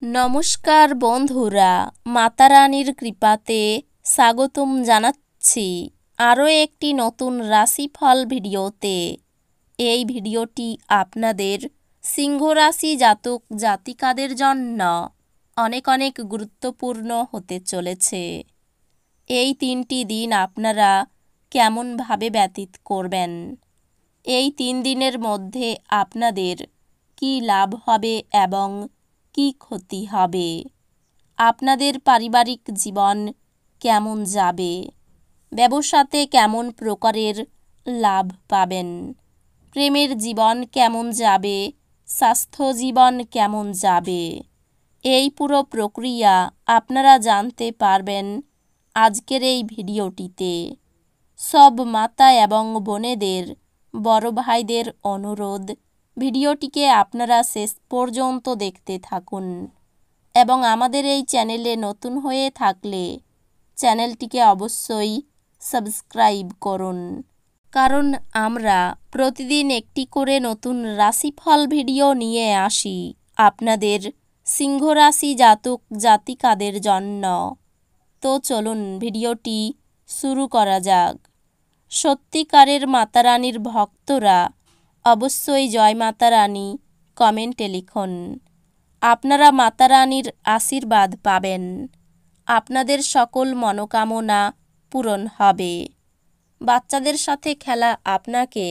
নমস্কার বন্ধুরা, মাতা রানীর কৃপাতে স্বাগতম জানাচ্ছি আরও একটি নতুন রাশিফল ভিডিওতে। এই ভিডিওটি আপনাদের সিংহ রাশি জাতক জাতিকাদের জন্য অনেক অনেক গুরুত্বপূর্ণ হতে চলেছে। এই 3টি দিন আপনারা কেমনভাবে ব্যতীত করবেন, এই 3 দিনের মধ্যে আপনাদের কি লাভ হবে এবং কি ক্ষতি হবে, আপনাদের পারিবারিক জীবন কেমন যাবে, ব্যবসাতে কেমন প্রকারের লাভ পাবেন, প্রেমের জীবন কেমন যাবে, স্বাস্থ্য জীবন কেমন যাবে, এই পুরো প্রক্রিয়া আপনারা জানতে পারবেন আজকের এই ভিডিওটিতে। সব মাতা এবং বোনেদের, বড় ভাইদের অনুরোধ, ভিডিওটিকে আপনারা শেষ পর্যন্ত দেখতে থাকুন এবং আমাদের এই চ্যানেলে নতুন হয়ে থাকলে চ্যানেলটিকে অবশ্যই সাবস্ক্রাইব করুন, কারণ আমরা প্রতিদিন একটি করে নতুন রাশিফল ভিডিও নিয়ে আসি আপনাদের সিংহ রাশি জাতক জাতিকাদের জন্য। তো চলুন ভিডিওটি শুরু করা যাক। সত্যিকারের মাতা রানীর ভক্তরা অবশ্যই জয় মাতা রানী কমেন্টে লিখুন। আপনারা মাতা রানীর আশীর্বাদ পাবেন, আপনাদের সকল মনোকামনা পূরণ হবে। বাচ্চাদের সাথে খেলা আপনাকে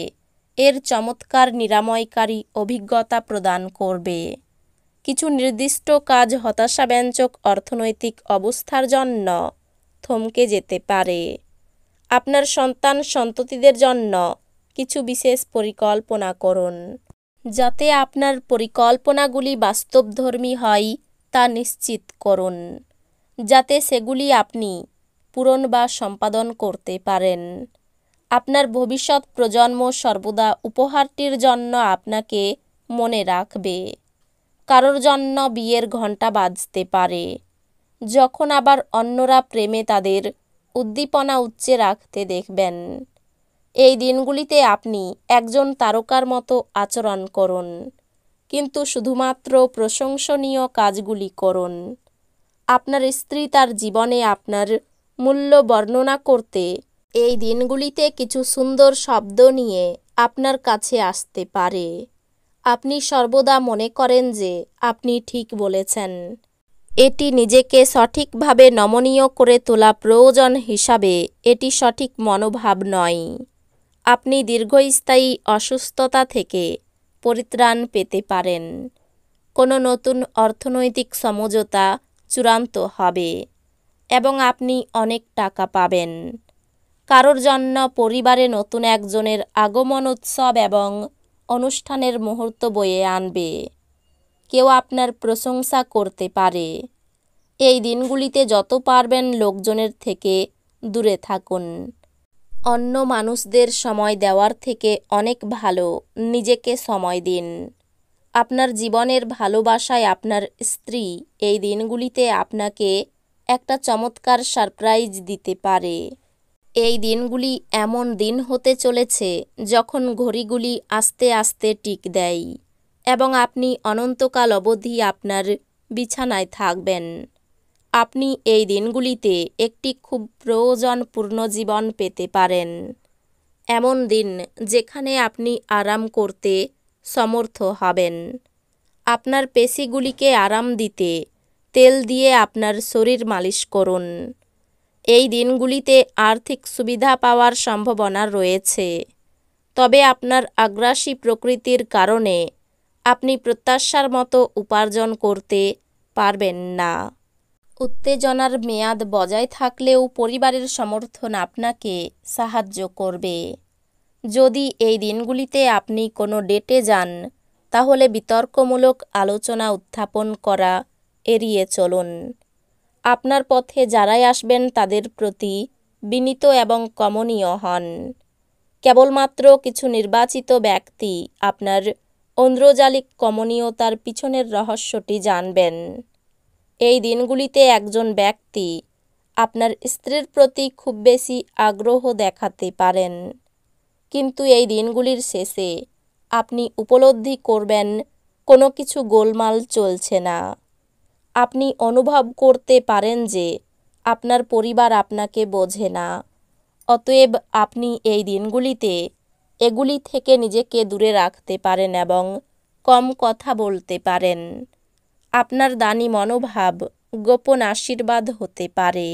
এর চমৎকার নিরাময়কারী অভিজ্ঞতা প্রদান করবে। কিছু নির্দিষ্ট কাজ হতাশাব্যঞ্জক অর্থনৈতিক অবস্থার জন্য থমকে যেতে পারে। আপনার সন্তান সন্ততিদের জন্য কিছু বিশেষ পরিকল্পনা করুন, যাতে আপনার পরিকল্পনাগুলি বাস্তবধর্মী হয় তা নিশ্চিত করুন, যাতে সেগুলি আপনি পূরণ বা সম্পাদন করতে পারেন। আপনার ভবিষ্যৎ প্রজন্ম সর্বদা উপহারটির জন্য আপনাকে মনে রাখবে। কারোর জন্য বিয়ের ঘণ্টা বাজতে পারে, যখন আবার অন্যরা প্রেমে তাদের উদ্দীপনা উচ্চে রাখতে দেখবেন। এই দিনগুলিতে আপনি একজন তারকার মতো আচরণ করুন, কিন্তু শুধুমাত্র প্রশংসনীয় কাজগুলি করুন। আপনার স্ত্রী তার জীবনে আপনার মূল্য বর্ণনা করতে এই দিনগুলিতে কিছু সুন্দর শব্দ নিয়ে আপনার কাছে আসতে পারে। আপনি সর্বদা মনে করেন যে আপনি ঠিক বলেছেন। এটি নিজেকে সঠিকভাবে নমনীয় করে তোলা প্রয়োজন হিসাবে এটি সঠিক মনোভাব নয়। আপনি দীর্ঘস্থায়ী অসুস্থতা থেকে পরিত্রাণ পেতে পারেন। কোনো নতুন অর্থনৈতিক সমঝোতা চূড়ান্ত হবে এবং আপনি অনেক টাকা পাবেন। কারোর জন্য পরিবারে নতুন একজনের আগমন উৎসব এবং অনুষ্ঠানের মুহূর্ত বয়ে আনবে। কেউ আপনার প্রশংসা করতে পারে। এই দিনগুলিতে যত পারবেন লোকজনের থেকে দূরে থাকুন। অন্য মানুষদের সময় দেওয়ার থেকে অনেক ভালো নিজেকে সময় দিন। আপনার জীবনের ভালোবাসায় আপনার স্ত্রী এই দিনগুলিতে আপনাকে একটা চমৎকার সারপ্রাইজ দিতে পারে। এই দিনগুলি এমন দিন হতে চলেছে যখন ঘড়িগুলি আস্তে আস্তে টিক দেয় এবং আপনি অনন্তকাল অবধি আপনার বিছানায় থাকবেন। আপনি এই দিনগুলিতে একটি খুব প্রয়োজনপূর্ণ জীবন পেতে পারেন। এমন দিন যেখানে আপনি আরাম করতে সমর্থ হবেন। আপনার পেশিগুলিকে আরাম দিতে তেল দিয়ে আপনার শরীর মালিশ করুন। এই দিনগুলিতে আর্থিক সুবিধা পাওয়ার সম্ভাবনা রয়েছে, তবে আপনার আগ্রাসী প্রকৃতির কারণে আপনি প্রত্যাশার মতো উপার্জন করতে পারবেন না। উত্তেজনার মেয়াদ বজায় থাকলেও পরিবারের সমর্থন আপনাকে সাহায্য করবে। যদি এই দিনগুলিতে আপনি কোনো ডেটে যান, তাহলে বিতর্কমূলক আলোচনা উত্থাপন করা এড়িয়ে চলুন। আপনার পথে যারাই আসবেন তাদের প্রতি বিনীত এবং কমনীয় হন। কেবলমাত্র কিছু নির্বাচিত ব্যক্তি আপনার ঐন্দ্রজালিক কমনীয়তার পিছনের রহস্যটি জানবেন। এই দিনগুলিতে একজন ব্যক্তি আপনার স্ত্রীর প্রতি খুব বেশি আগ্রহ দেখাতে পারেন, কিন্তু এই দিনগুলির শেষে আপনি উপলব্ধি করবেন কোনো কিছু গোলমাল চলছে না। আপনি অনুভব করতে পারেন যে আপনার পরিবার আপনাকে বোঝে না। অতএব আপনি এই দিনগুলিতে এগুলি থেকে নিজেকে দূরে রাখতে পারেন এবং কম কথা বলতে পারেন। আপনার দানি মনোভাব গোপন আশীর্বাদ হতে পারে,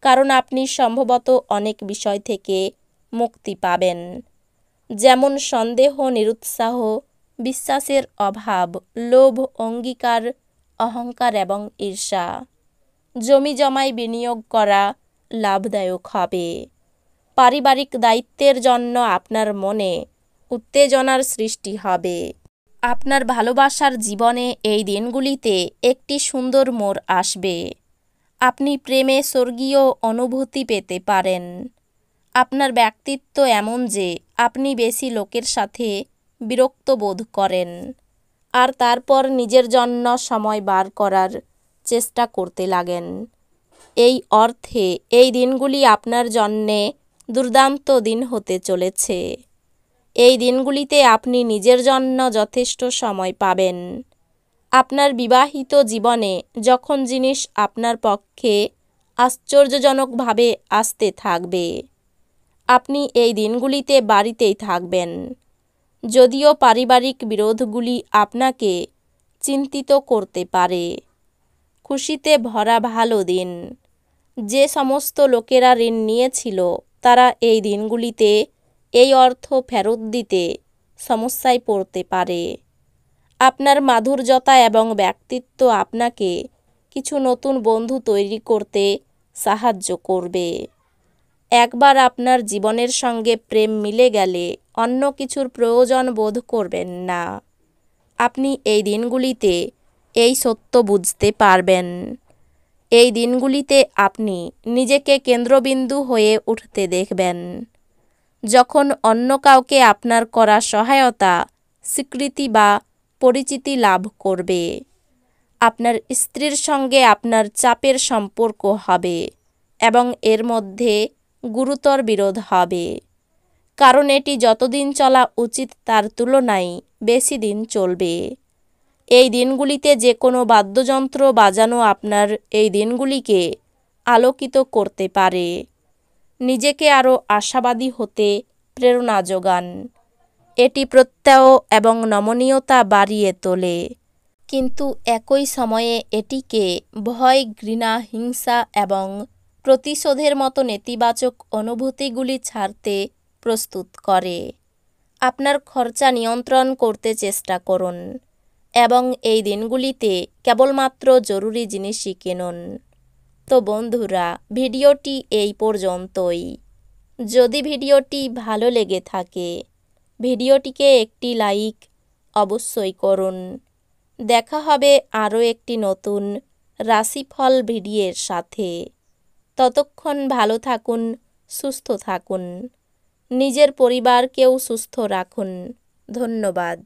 কারণ আপনি সম্ভবত অনেক বিষয় থেকে মুক্তি পাবেন, যেমন সন্দেহ, নিরুৎসাহ, বিশ্বাসের অভাব, লোভ, অঙ্গীকার, অহংকার এবং ঈর্ষা। জমি জমায় বিনিয়োগ করা লাভদায়ক হবে। পারিবারিক দায়িত্বের জন্য আপনার মনে উত্তেজনার সৃষ্টি হবে। আপনার ভালোবাসার জীবনে এই দিনগুলিতে একটি সুন্দর মোড় আসবে। আপনি প্রেমে স্বর্গীয় অনুভূতি পেতে পারেন। আপনার ব্যক্তিত্ব এমন যে আপনি বেশি লোকের সাথে বিরক্ত বোধ করেন, আর তারপর নিজের জন্য সময় বার করার চেষ্টা করতে লাগেন। এই অর্থে এই দিনগুলি আপনার জন্যে দুর্দান্ত দিন হতে চলেছে। এই দিনগুলিতে আপনি নিজের জন্য যথেষ্ট সময় পাবেন। আপনার বিবাহিত জীবনে যখন জিনিস আপনার পক্ষে আশ্চর্যজনকভাবে আসতে থাকবে, আপনি এই দিনগুলিতে বাড়িতেই থাকবেন। যদিও পারিবারিক বিরোধগুলি আপনাকে চিন্তিত করতে পারে। খুশিতে ভরা ভালো দিন। যে সমস্ত লোকেরা ঋণ নিয়েছিল তারা এই দিনগুলিতে এই অর্থ ফেরত দিতে সমস্যায় পড়তে পারে। আপনার মাধুর্যতা এবং ব্যক্তিত্ব আপনাকে কিছু নতুন বন্ধু তৈরি করতে সাহায্য করবে। একবার আপনার জীবনের সঙ্গে প্রেম মিলে গেলে অন্য কিছুর প্রয়োজন বোধ করবেন না। আপনি এই দিনগুলিতে এই সত্য বুঝতে পারবেন। এই দিনগুলিতে আপনি নিজেকে কেন্দ্রবিন্দু হয়ে উঠতে দেখবেন। যখন অন্য কাউকে আপনার করা সহায়তা, স্বীকৃতি বা পরিচিতি লাভ করবে, আপনার স্ত্রীর সঙ্গে আপনার চাপের সম্পর্ক হবে এবং এর মধ্যে গুরুতর বিরোধ হবে, কারণ এটি যতদিন চলা উচিত তার তুলনায় বেশি দিন চলবে। এই দিনগুলিতে যে কোনো বাদ্যযন্ত্র বাজানো আপনার এই দিনগুলিকে আলোকিত করতে পারে। নিজেকে আরও আশাবাদী হতে প্রেরণা যোগান। এটি প্রত্যয় এবং নমনীয়তা বাড়িয়ে তোলে, কিন্তু একই সময়ে এটিকে ভয়, ঘৃণা, হিংসা এবং প্রতিশোধের মতো নেতিবাচক অনুভূতিগুলি ছাড়তে প্রস্তুত করে। আপনার খরচা নিয়ন্ত্রণ করতে চেষ্টা করুন এবং এই দিনগুলিতে কেবলমাত্র জরুরি জিনিসই কিনুন। তো বন্ধুরা, ভিডিওটি এই পর্যন্তই। যদি ভিডিওটি ভালো লেগে থাকে, ভিডিওটিকে একটি লাইক অবশ্যই করুন। দেখা হবে আরও একটি নতুন রাশিফল ভিডিওর সাথে। ততক্ষণ ভালো থাকুন, সুস্থ থাকুন, নিজের পরিবারকেও সুস্থ রাখুন। ধন্যবাদ।